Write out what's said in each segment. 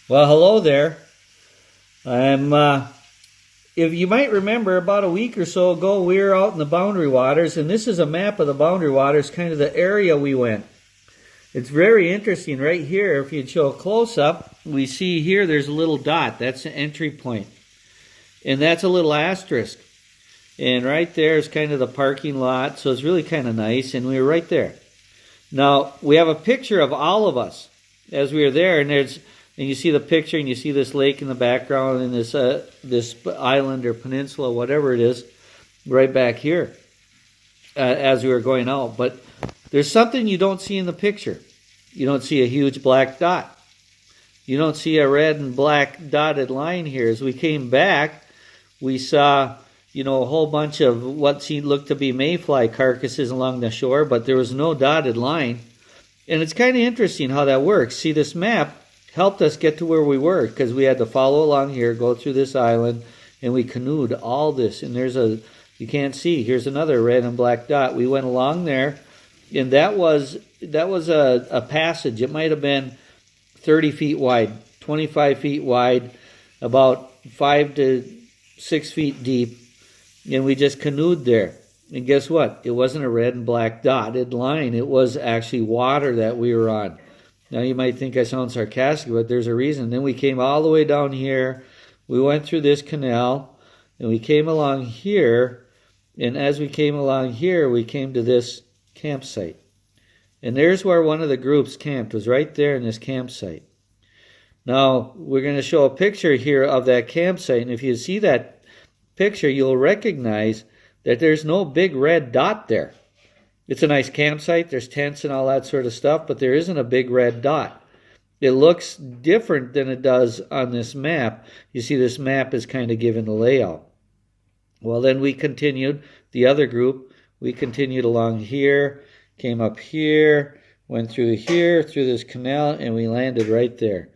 Well, hello there. I'm. If you might remember, about a week or so ago, we were out in the Boundary Waters, and this is a map of the Boundary Waters, kind of the area we went. It's very interesting right here. If you'd show a close up, we see here there's a little dot. That's the entry point, and that's a little asterisk. And right there is kind of the parking lot, so it's really kind of nice. And we were right there. Now we have a picture of all of us as we were there, and you see the picture, and you see this lake in the background, and this island or peninsula, whatever it is, right back here as we were going out. But there's something you don't see in the picture. You don't see a huge black dot. You don't see a red and black dotted line here. As we came back, we saw, a whole bunch of what looked to be mayfly carcasses along the shore, but there was no dotted line. And it's kind of interesting how that works. See, this map helped us get to where we were because we had to follow along here, go through this island, and we canoed all this. And you can't see, here's another red and black dot. We went along there, and that was a passage. It might have been 30 feet wide, 25 feet wide, about 5 to 6 feet deep, and we just canoed there. And guess what? It wasn't a red and black dotted line. It was actually water that we were on. Now you might think I sound sarcastic, but there's a reason. Then we came all the way down here. We went through this canal, and we came along here. And as we came along here, we came to this campsite. And there's where one of the groups camped, was right there in this campsite. Now, we're going to show a picture here of that campsite. And if you see that picture, you'll recognize that there's no big red dot there. It's a nice campsite. There's tents and all that sort of stuff, but there isn't a big red dot. It looks different than it does on this map. You see, this map is kind of given the layout. Well, then we continued, the other group, we continued along here, came up here, went through here, through this canal, and we landed right there.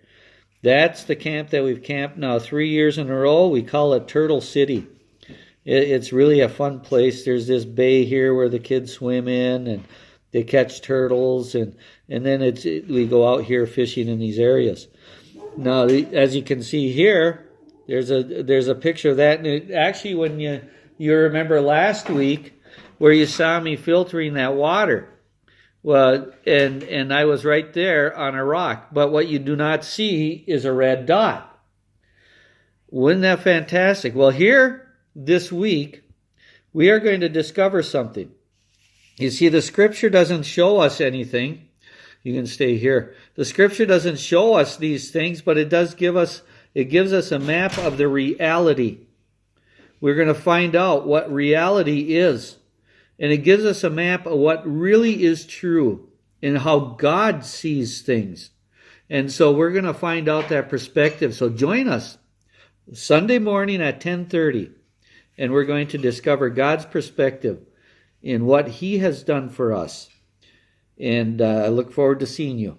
That's the camp that we've camped now 3 years in a row. We call it Turtle City. It's really a fun place. There's this bay here where the kids swim in and they catch turtles, and then we go out here fishing in these areas. Now, as you can see here, there's a picture of that. And actually, when you remember last week where you saw me filtering that water, well, and I was right there on a rock. But what you do not see is a red dot. Wasn't that fantastic? Well, here this week, we are going to discover something. You see, the scripture doesn't show us anything. You can stay here. The scripture doesn't show us these things, but it gives us a map of the reality. We're going to find out what reality is. And it gives us a map of what really is true and how God sees things. And so we're going to find out that perspective. So join us Sunday morning at 10:30. And we're going to discover God's perspective in what He has done for us. And I look forward to seeing you.